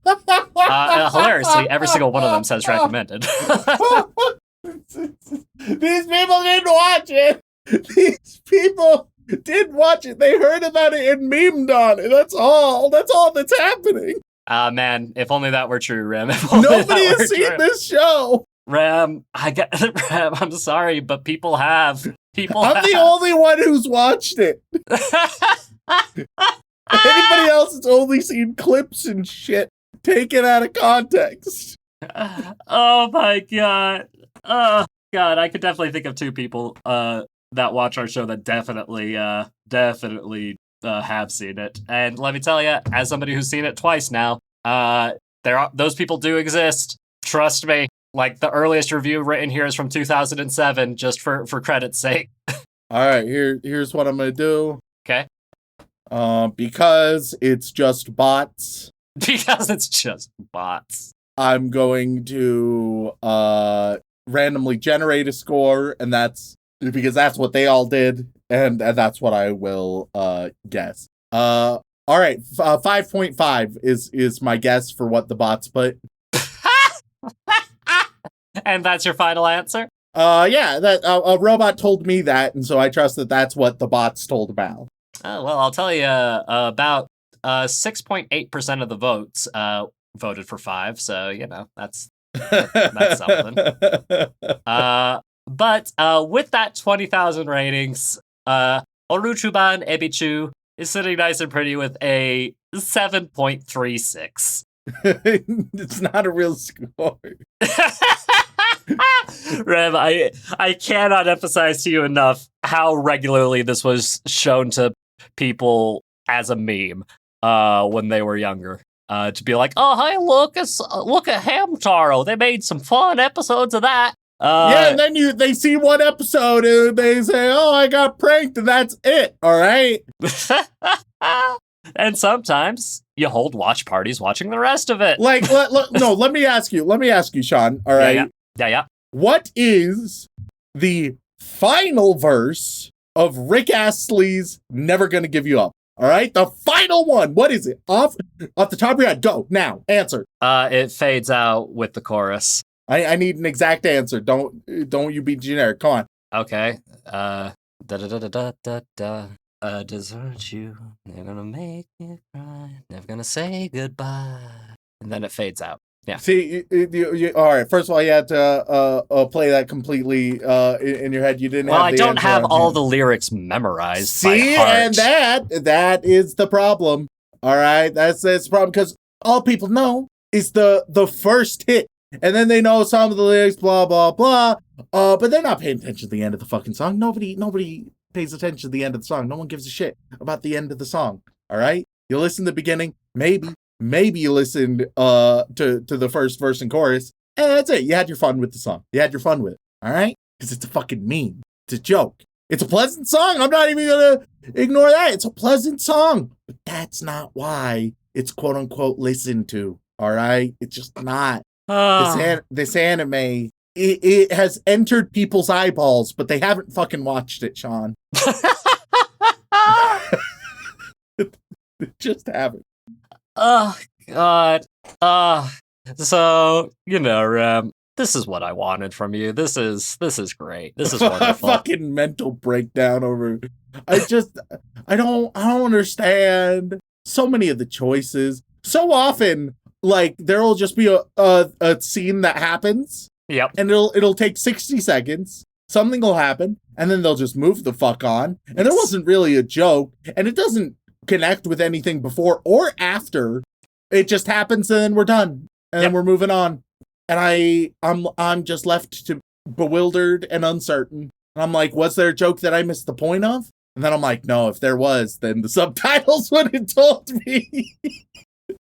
Speaker 1: but hilariously, every single one of them says recommended.
Speaker 2: These people didn't watch it. These people didn't watch it. They heard about it and memed on it. That's all that's happening.
Speaker 1: Man, if only that were true, Rem.
Speaker 2: Nobody has seen this show.
Speaker 1: Rem, Rem, I'm sorry, but people have.
Speaker 2: I'm the only one who's watched it. Anybody else has only seen clips and shit taken out of context.
Speaker 1: Oh my god. Oh god, I could definitely think of two people that watch our show that definitely have seen it. And let me tell you, as somebody who's seen it twice now, those people do exist. Trust me. Like, the earliest review written here is from 2007, just for credit's sake.
Speaker 2: All right, here's what I'm gonna do.
Speaker 1: Okay.
Speaker 2: Because it's just bots.
Speaker 1: Because it's just bots.
Speaker 2: I'm going to randomly generate a score, and that's because that's what they all did, and that's what I will guess. All right, 5.5 is my guess for what the bots put.
Speaker 1: And that's your final answer?
Speaker 2: Yeah, that a robot told me that, and so I trust that that's what the bots told Mal.
Speaker 1: Oh, well, I'll tell you, about 6.8% of the votes voted for 5, so, you know, that's something. But with that 20,000 ratings, Oruchuban Ebichu is sitting nice and pretty with a 7.36.
Speaker 2: It's not a real score.
Speaker 1: Rev, I cannot emphasize to you enough how regularly this was shown to people as a meme when they were younger. To be like, oh, hey, look at Hamtaro. They made some fun episodes of that.
Speaker 2: Yeah, and then they see one episode and they say, oh, I got pranked, and that's it, all right?
Speaker 1: And sometimes you hold watch parties watching the rest of it.
Speaker 2: Like, let me ask you, Sean, all right?
Speaker 1: Yeah.
Speaker 2: What is the final verse of Rick Astley's Never Gonna Give You Up? All right, the final one. What is it? Off the top of your head, go now. Answer.
Speaker 1: It fades out with the chorus.
Speaker 2: I need an exact answer. Don't you be generic. Come on.
Speaker 1: Okay. Da da da da da da da. Desert you. They're gonna make you cry. Never gonna say goodbye. And then it fades out. Yeah.
Speaker 2: See, you, all right. First of all, you had to play that completely in your head. You didn't.
Speaker 1: Well,
Speaker 2: have
Speaker 1: I
Speaker 2: the
Speaker 1: don't have all
Speaker 2: hand.
Speaker 1: the lyrics memorized.
Speaker 2: See,
Speaker 1: by heart.
Speaker 2: and that is the problem. All right, that's the problem because all people know is the first hit, and then they know some of the lyrics, blah blah blah. But they're not paying attention to the end of the fucking song. Nobody pays attention to the end of the song. No one gives a shit about the end of the song. All right, you listen to the beginning, maybe you listened to the first verse and chorus, and that's it. You had your fun with the song. You had your fun with it. All right, because it's a fucking meme. It's a joke. It's a pleasant song. I'm not even gonna ignore that. It's a pleasant song, but that's not why it's quote unquote listened to. All right, it's just not. This anime, it has entered people's eyeballs, but they haven't fucking watched it, Sean. They just haven't.
Speaker 1: Oh God. So, Rem, this is what I wanted from you. This is great. This is wonderful.
Speaker 2: Fucking mental breakdown over. I don't understand so many of the choices. So often, like, there'll just be a scene that happens.
Speaker 1: Yep.
Speaker 2: And it'll take 60 seconds. Something will happen, and then they'll just move the fuck on. And there wasn't really a joke, and it doesn't connect with anything before or after. It just happens, and then we're done, and then we're moving on. And I'm just left to bewildered and uncertain. And I'm like, was there a joke that I missed the point of? And then I'm like, no, if there was, then the subtitles would have told me.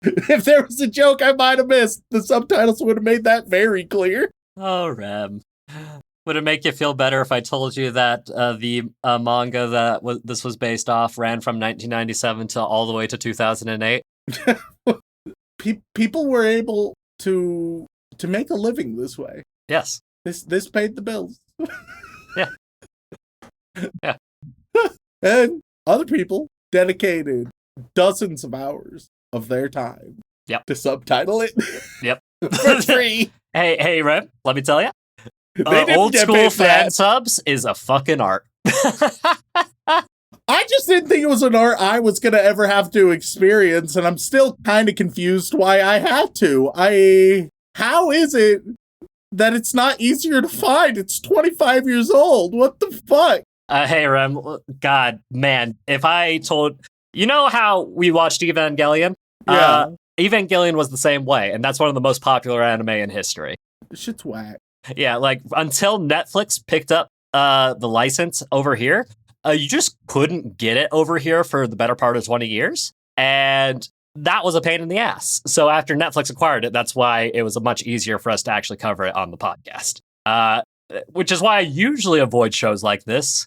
Speaker 2: If there was a joke I might have missed, the subtitles would have made that very clear.
Speaker 1: Oh, Rem. Would it make you feel better if I told you that the manga that this was based off ran from 1997 to all the way to 2008?
Speaker 2: People were able to make a living this way.
Speaker 1: Yes.
Speaker 2: This paid the bills.
Speaker 1: Yeah. Yeah.
Speaker 2: And other people dedicated dozens of hours of their time to subtitle it.
Speaker 1: Yep.
Speaker 2: For free.
Speaker 1: Hey, Rem, let me tell you.
Speaker 2: Old
Speaker 1: school fan subs is a fucking art.
Speaker 2: I just didn't think it was an art I was going to ever have to experience, and I'm still kind of confused why I had to. How is it that it's not easier to find? It's 25 years old. What the fuck?
Speaker 1: Hey, Rem, God, man, if I told... You know how we watched Evangelion?
Speaker 2: Yeah.
Speaker 1: Evangelion was the same way, and that's one of the most popular anime in history.
Speaker 2: This shit's whack.
Speaker 1: Yeah, like, until Netflix picked up the license over here, you just couldn't get it over here for the better part of 20 years. And that was a pain in the ass. So after Netflix acquired it, that's why it was much easier for us to actually cover it on the podcast. Which is why I usually avoid shows like this.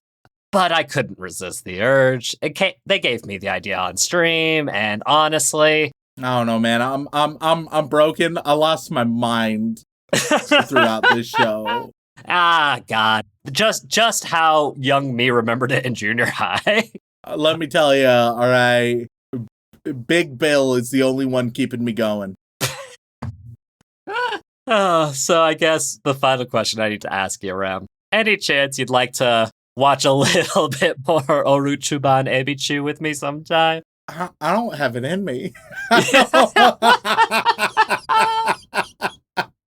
Speaker 1: But I couldn't resist the urge. They gave me the idea on stream, and honestly,
Speaker 2: I don't know, man. I'm broken. I lost my mind throughout this show.
Speaker 1: Ah, God. Just how young me remembered it in junior high.
Speaker 2: Let me tell you, all right, Big Bill is the only one keeping me going.
Speaker 1: So I guess the final question I need to ask you, Ram. Any chance you'd like to watch a little bit more Oruchuban Ebichu with me sometime?
Speaker 2: I don't have it in me.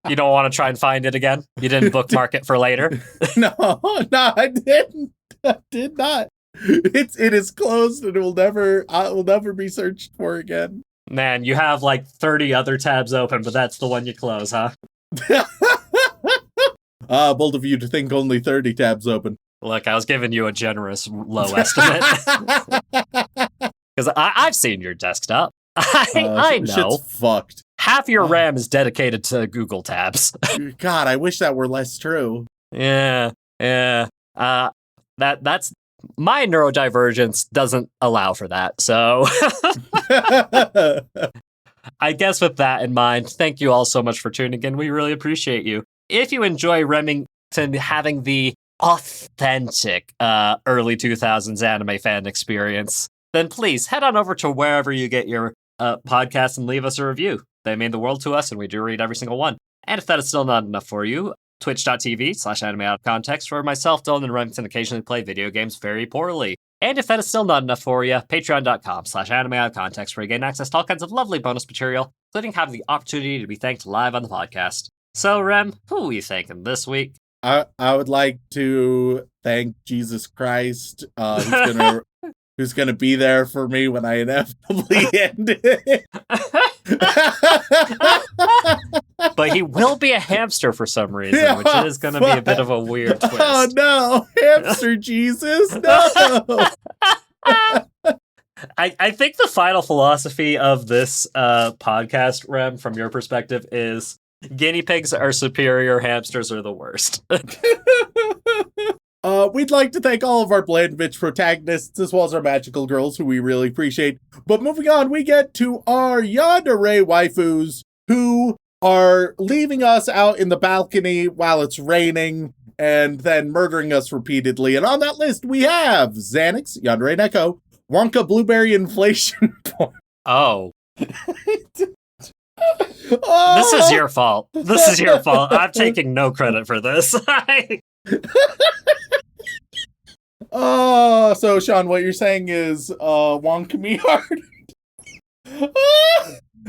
Speaker 1: You don't want to try and find it again? You didn't bookmark it for later?
Speaker 2: No, I didn't. I did not. It is closed, and it will never be searched for again.
Speaker 1: Man, you have like 30 other tabs open, but that's the one you close, huh?
Speaker 2: Bold of you to think only 30 tabs open.
Speaker 1: Look, I was giving you a generous low estimate. Because I've seen your desktop. I know.
Speaker 2: Shit's fucked.
Speaker 1: Half your RAM is dedicated to Google tabs.
Speaker 2: God, I wish that were less true.
Speaker 1: Yeah. That's my neurodivergence doesn't allow for that. So I guess with that in mind, thank you all so much for tuning in. We really appreciate you. If you enjoy Remington having the authentic early 2000s anime fan experience, then please head on over to wherever you get your podcasts and leave us a review. They mean the world to us, and we do read every single one. And if that is still not enough for you, twitch.tv/anime-out-of-context, where myself, Dylan, and Remington occasionally play video games very poorly. And if that is still not enough for you, patreon.com/anime-out-of-context, where you gain access to all kinds of lovely bonus material, including having the opportunity to be thanked live on the podcast. So, Rem, who are you thanking this week?
Speaker 2: I would like to thank Jesus Christ, who's gonna be there for me when I inevitably end it.
Speaker 1: But he will be a hamster for some reason, which is going to be a bit of a weird twist.
Speaker 2: Oh no, hamster Jesus, no!
Speaker 1: I think the final philosophy of this podcast, Rem, from your perspective, is guinea pigs are superior, hamsters are the worst.
Speaker 2: We'd like to thank all of our bland bitch protagonists, as well as our magical girls, who we really appreciate. But moving on, we get to our yandere waifus, who are leaving us out in the balcony while it's raining, and then murdering us repeatedly. And on that list, we have Xanax, Yandere Neko, Wonka Blueberry Inflation Point.
Speaker 1: Oh. This is your fault. This is your fault. I'm taking no credit for this.
Speaker 2: Oh, so Sean, what you're saying is wonk me hard.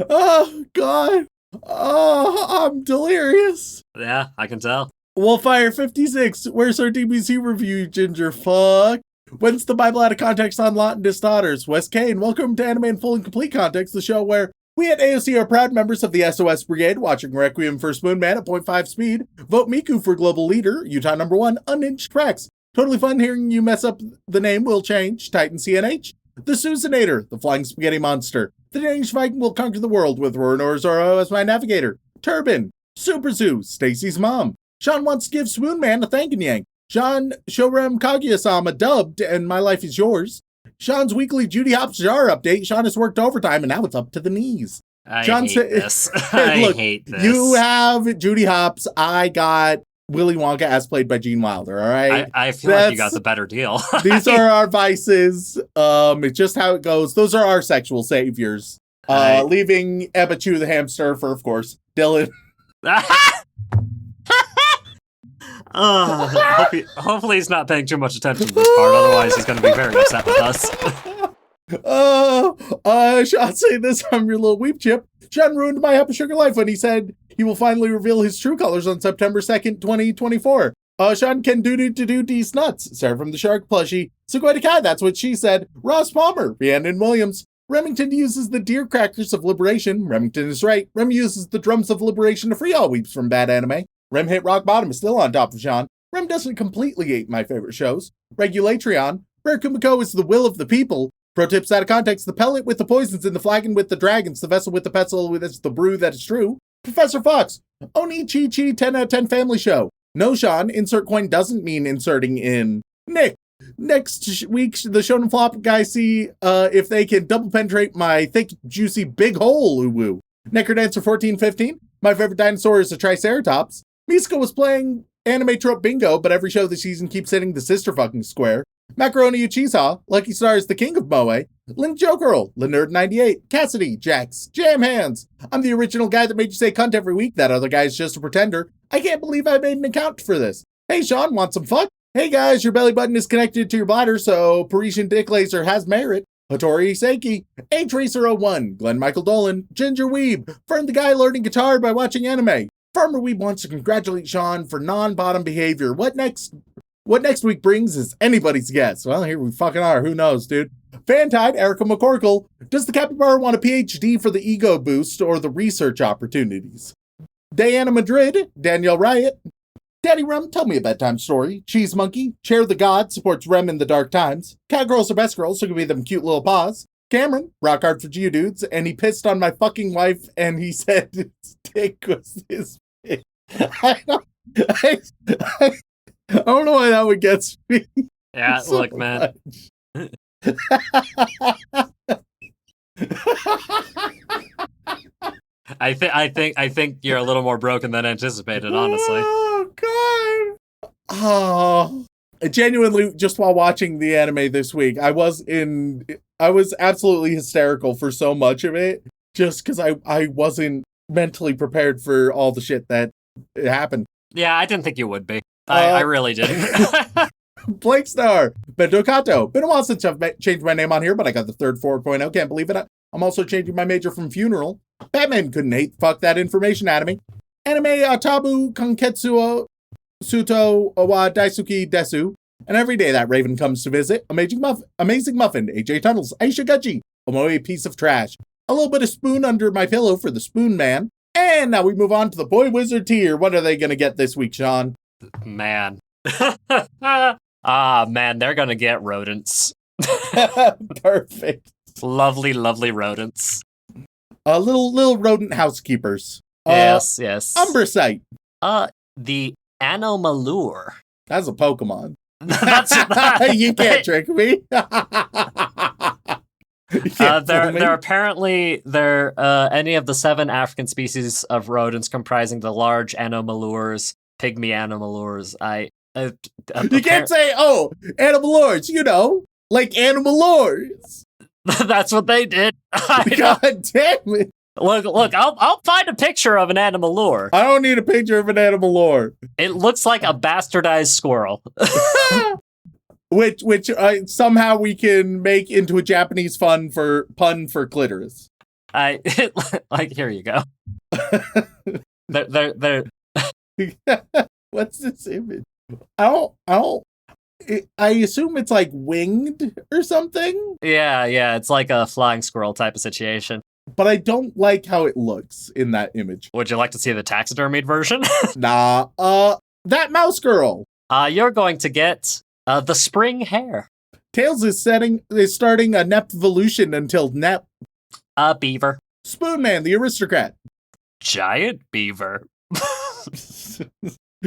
Speaker 2: Oh God. Oh, I'm delirious.
Speaker 1: Yeah, I can tell.
Speaker 2: Wolfire56, where's our DBC review, ginger fuck? When's the Bible out of context on Lot and his daughters? Wes Kane, welcome to Anime in Full and Complete Context, the show where we at AOC are proud members of the SOS Brigade, watching Requiem for Spoon Man at 0.5 speed. Vote Miku for Global Leader, Utah #1, Unhinged Tracks. Totally fun hearing you mess up the name will change, Titan CNH. The Susanator, the Flying Spaghetti Monster. The Danish Viking will conquer the world with Roranor Zoro as my navigator. Turban, Super Zoo, Stacy's mom. Sean wants to give Spoon Man a thank and yank. Sean, Shorem Kaguya-sama dubbed, and My Life is Yours. Sean's weekly Judy Hopps jar update. Sean has worked overtime, and now it's up to the knees.
Speaker 1: I hate this.
Speaker 2: Look,
Speaker 1: hate this.
Speaker 2: You have Judy Hopps. I got Willy Wonka as played by Gene Wilder, all right?
Speaker 1: I feel like you got the better deal.
Speaker 2: These are our vices. It's just how it goes. Those are our sexual saviors. Leaving Ebichu the hamster for, of course, Dylan.
Speaker 1: Hopefully he's not paying too much attention to this part, otherwise he's going to be very upset with us.
Speaker 2: Sean say this, I'm your little weep chip. Sean ruined my happy sugar life when he said he will finally reveal his true colors on September 2nd, 2024. Sean can do these nuts. Sarah from the Shark plushie. Sugoi Kai, that's what she said. Ross Palmer, Rhiannon Williams. Remington uses the deer crackers of liberation. Remington is right. Rem uses the drums of liberation to free all weeps from bad anime. Rem hit rock bottom is still on top of Sean. Rem doesn't completely hate my favorite shows. Regulatrion. Rare Kumiko is the will of the people. Pro tips out of context, the pellet with the poisons in the flagon with the dragons, the vessel with the pestle with the brew that is true. Professor Fox. Oni Chi Chi 10 out of 10 family show. No, Sean, insert coin doesn't mean inserting in. Nick. Next week, the Shonen Flop guys see if they can double penetrate my thick, juicy, big hole, woo-woo. Necrodancer 1415. My favorite dinosaur is a Triceratops. Miska was playing anime trope bingo, but every show this season keeps hitting the sister fucking square. Macaroni Uchiha, Lucky Star is the king of Moe. Link Joe Girl, Lenerd98, Cassidy, Jax, Jam Hands. I'm the original guy that made you say cunt every week. That other guy's just a pretender. I can't believe I made an account for this. Hey Sean, want some fuck? Hey guys, your belly button is connected to your bladder, so Parisian Dick Laser has merit. Hattori Seiki, A-Tracer01, Glenn Michael Dolan, Ginger Weeb, Fern the guy learning guitar by watching anime. Farmer Weeb wants to congratulate Sean for non-bottom behavior. What next week brings is anybody's guess. Well, here we fucking are. Who knows, dude? Fantide, Erica McCorkle. Does the capybara want a PhD for the ego boost or the research opportunities? Diana Madrid, Danielle Riot. Daddy Rem, tell me a bedtime story. Cheese Monkey, Chair the God, supports Rem in the dark times. Cowgirls are best girls, so give me them cute little paws. Cameron, rock hard for Geodudes, and he pissed on my fucking wife, and he said his dick was his pick. I don't know why that would get me.
Speaker 1: Yeah,
Speaker 2: so
Speaker 1: look, man. I think you're a little more broken than anticipated, honestly.
Speaker 2: Oh God. Oh, genuinely, just while watching the anime this week, I was absolutely hysterical for so much of it, just because I wasn't mentally prepared for all the shit that happened.
Speaker 1: Yeah, I didn't think you would be. I really didn't.
Speaker 2: Blake Star, Bento Kato. Been a while since I've changed my name on here, but I got the third 4.0. Can't believe it. I'm also changing my major from funeral. Batman couldn't hate. Fuck that information out of me. Anime Tabu Kanketsuo Suto Owa Daisuki Desu. And every day that Raven comes to visit. Amazing Muffin, AJ Tunnels, Aisha Gucci, Omoe Piece of Trash. A little bit of spoon under my pillow for the Spoon Man. And now we move on to the Boy Wizard tier. What are they going to get this week, Sean?
Speaker 1: Man. Man, they're going to get rodents.
Speaker 2: Perfect.
Speaker 1: Lovely, lovely rodents.
Speaker 2: Little rodent housekeepers.
Speaker 1: Yes.
Speaker 2: Umbrasite.
Speaker 1: The Anomalure.
Speaker 2: That's a Pokemon.
Speaker 1: That's
Speaker 2: you can't trick me.
Speaker 1: They're apparently any of the 7 African species of rodents comprising the large anomalures, pygmy anomalures.
Speaker 2: You can't say, animalures, like animalures.
Speaker 1: That's what they did.
Speaker 2: God damn it.
Speaker 1: Look, I'll find a picture of an animal lure.
Speaker 2: I don't need a picture of an animal lore.
Speaker 1: It looks like a bastardized squirrel.
Speaker 2: which somehow we can make into a Japanese pun for clitoris.
Speaker 1: Like, here you go. They're
Speaker 2: What's this image? I assume it's like winged or something.
Speaker 1: Yeah, it's like a flying squirrel type of situation.
Speaker 2: But I don't like how it looks in that image.
Speaker 1: Would you like to see the taxidermied version?
Speaker 2: Nah, that mouse girl.
Speaker 1: You're going to get the spring hare.
Speaker 2: Tails is starting a Nepvolution until Nep.
Speaker 1: Beaver.
Speaker 2: Spoonman, the aristocrat.
Speaker 1: Giant beaver.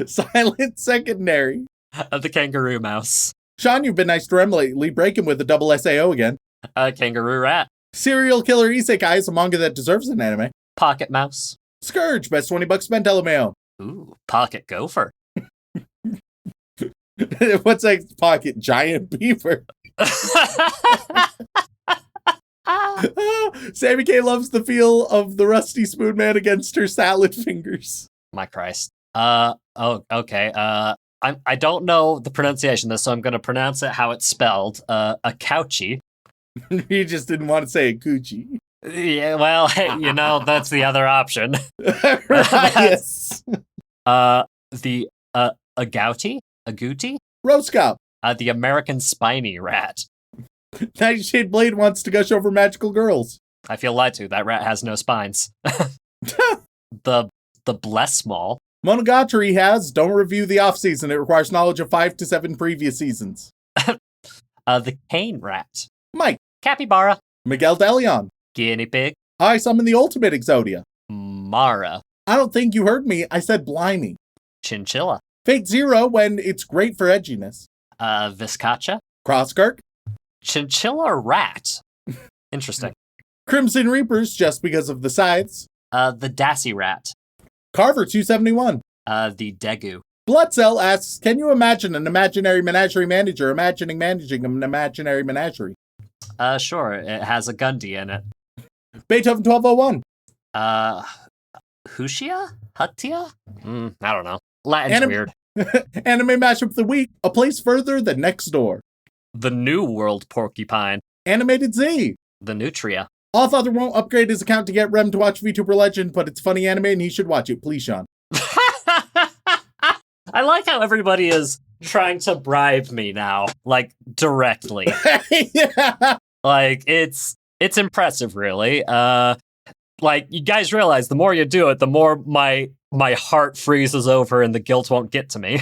Speaker 2: Silent secondary.
Speaker 1: The kangaroo mouse.
Speaker 2: Sean, you've been nice to Rem lately. Break him with a double SAO again.
Speaker 1: Kangaroo rat.
Speaker 2: Serial killer isekai is a manga that deserves an anime.
Speaker 1: Pocket mouse.
Speaker 2: Scourge, best 20 bucks spent, LMAO.
Speaker 1: Ooh, pocket gopher.
Speaker 2: What's like pocket giant beaver? Sammy K loves the feel of the rusty spoonman against her salad fingers.
Speaker 1: My Christ. Okay. I don't know the pronunciation of this, so I'm going to pronounce it how it's spelled. A couchy.
Speaker 2: You just didn't want to say a coochie.
Speaker 1: Yeah, well, hey, that's the other option.
Speaker 2: Yes.
Speaker 1: The agouti?
Speaker 2: Roscoe.
Speaker 1: The American spiny rat.
Speaker 2: Nightshade Blade wants to gush over magical girls.
Speaker 1: I feel lied to. That rat has no spines. The Blessmall.
Speaker 2: Monogatari has don't review the off-season. It requires knowledge of 5 to 7 previous seasons.
Speaker 1: The cane rat.
Speaker 2: Mike.
Speaker 1: Capybara.
Speaker 2: Miguel DeLeon.
Speaker 1: Guinea pig.
Speaker 2: I summon the ultimate Exodia.
Speaker 1: Mara.
Speaker 2: I don't think you heard me. I said blimey.
Speaker 1: Chinchilla.
Speaker 2: Fate Zero when it's great for edginess.
Speaker 1: Viscacha.
Speaker 2: Crosskirk.
Speaker 1: Chinchilla rat. Interesting.
Speaker 2: Crimson Reapers just because of the scythes.
Speaker 1: The Dassy rat.
Speaker 2: Carver 271.
Speaker 1: The Degu.
Speaker 2: Bloodcell asks, can you imagine an imaginary menagerie manager managing an imaginary menagerie?
Speaker 1: Sure. It has a Gundy in it.
Speaker 2: Beethoven 1201.
Speaker 1: Hutia? Hutia? I don't know. Latin's weird.
Speaker 2: Anime Mashup of the Week, A Place Further Than Next Door.
Speaker 1: The New World Porcupine.
Speaker 2: Animated Z.
Speaker 1: The Nutria.
Speaker 2: All Father won't upgrade his account to get Rem to watch VTuber Legend, but it's funny anime and he should watch it. Please, Sean.
Speaker 1: I like how everybody is trying to bribe me now, like, directly.
Speaker 2: Yeah.
Speaker 1: Like, it's impressive, really. Like, you guys realize the more you do it, the more my heart freezes over and the guilt won't get to me.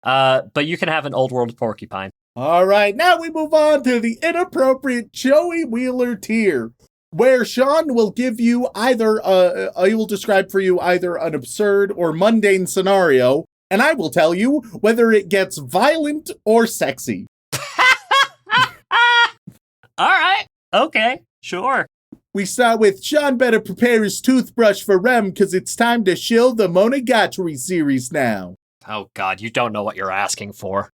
Speaker 1: But you can have an old world porcupine.
Speaker 2: All right, now we move on to the inappropriate Joey Wheeler tier, where Sean will give you either, I will describe for you either an absurd or mundane scenario, and I will tell you whether it gets violent or sexy.
Speaker 1: All right. Okay. Sure.
Speaker 2: We start with Sean better prepare his toothbrush for Rem because it's time to shill the Monogatari series now.
Speaker 1: Oh, God, you don't know what you're asking for.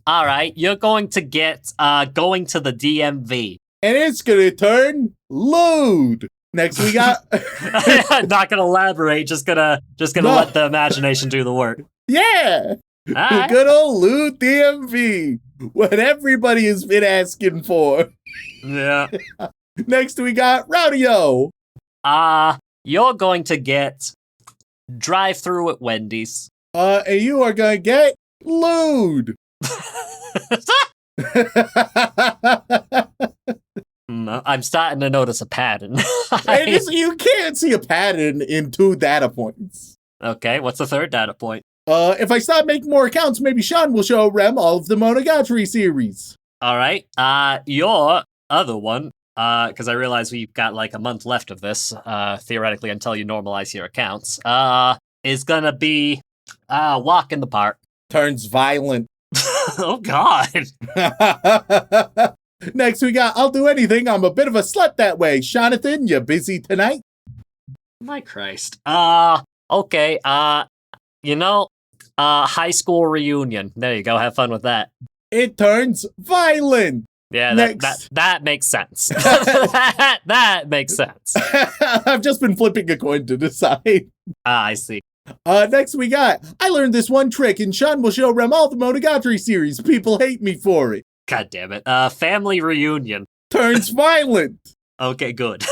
Speaker 1: All right, you're going to get, going to the DMV.
Speaker 2: And it's gonna turn lewd. Next we got...
Speaker 1: Not gonna elaborate, just gonna let the imagination do the work.
Speaker 2: Yeah!
Speaker 1: Right.
Speaker 2: Good old lewd DMV. What everybody has been asking for.
Speaker 1: Yeah.
Speaker 2: Next we got Rowdy-O.
Speaker 1: You're going to get drive-through at Wendy's.
Speaker 2: And you are gonna get lewd.
Speaker 1: I'm starting to notice a pattern.
Speaker 2: You can't see a pattern in 2 data points.
Speaker 1: Okay, what's the third data point?
Speaker 2: If I start making more accounts, maybe Sean will show Rem all of the Monogatari series.
Speaker 1: All right, your other one, because I realize we've got like a month left of this, theoretically until you normalize your accounts, is gonna be walk in the park.
Speaker 2: Turns violent.
Speaker 1: Oh, God.
Speaker 2: Next we got I'll do anything. I'm a bit of a slut that way. Jonathan, you busy tonight?
Speaker 1: My Christ. Okay. High school reunion. There you go. Have fun with that.
Speaker 2: It turns violent.
Speaker 1: Yeah,
Speaker 2: Next.
Speaker 1: that makes sense. that makes sense.
Speaker 2: I've just been flipping a coin to decide.
Speaker 1: I see.
Speaker 2: Next we got, I learned this one trick and Sean will show Rem all the Monogatari series. People hate me for it.
Speaker 1: God damn it. Family reunion.
Speaker 2: Turns violent.
Speaker 1: Okay, good.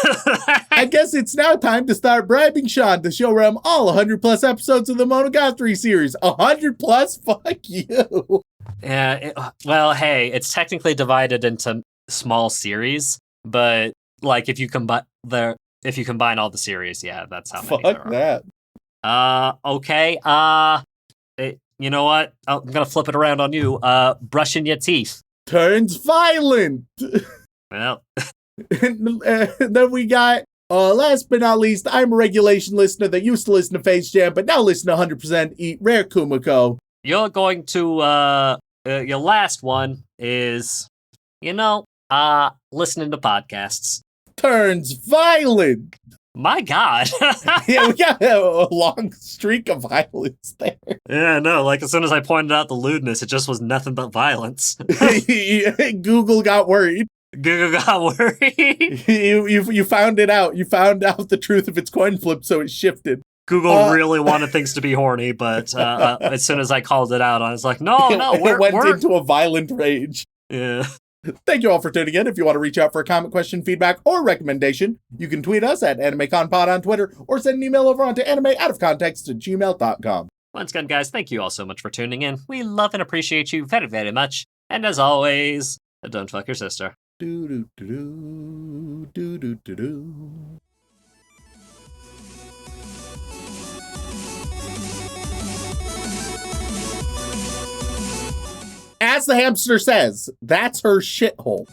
Speaker 2: I guess it's now time to start bribing Sean to show Rem all 100 plus episodes of the Monogatari series. 100 plus? Fuck you.
Speaker 1: Yeah, well, hey, it's technically divided into small series, but like if you combine all the series, yeah, that's how many
Speaker 2: Fuck
Speaker 1: there
Speaker 2: that.
Speaker 1: Okay. You know what? I'm gonna flip it around on you. Brushing your teeth.
Speaker 2: Turns violent.
Speaker 1: Well,
Speaker 2: And then we got, last but not least, I'm a regulation listener that used to listen to Face Jam, but now listen to 100% Eat Rare Kumiko.
Speaker 1: you're going to your last one is, listening to podcasts.
Speaker 2: Turns violent.
Speaker 1: My God.
Speaker 2: Yeah, we got a long streak of violence there.
Speaker 1: Yeah, no, like as soon as I pointed out the lewdness, it just was nothing but violence.
Speaker 2: Google got worried.
Speaker 1: Google got worried.
Speaker 2: You found it out. You found out the truth of its coin flip, so it shifted.
Speaker 1: Google really wanted things to be horny, but as soon as I called it out, I was like, no,
Speaker 2: it went into a violent rage.
Speaker 1: Yeah.
Speaker 2: Thank you all for tuning in. If you want to reach out for a comment, question, feedback, or recommendation, you can tweet us at AnimeConPod on Twitter or send an email over onto animeoutofcontext@gmail.com.
Speaker 1: Once again, guys, thank you all so much for tuning in. We love and appreciate you very, very much. And as always, don't fuck your sister.
Speaker 2: Do do do do do do do. As the hamster says, that's her shithole.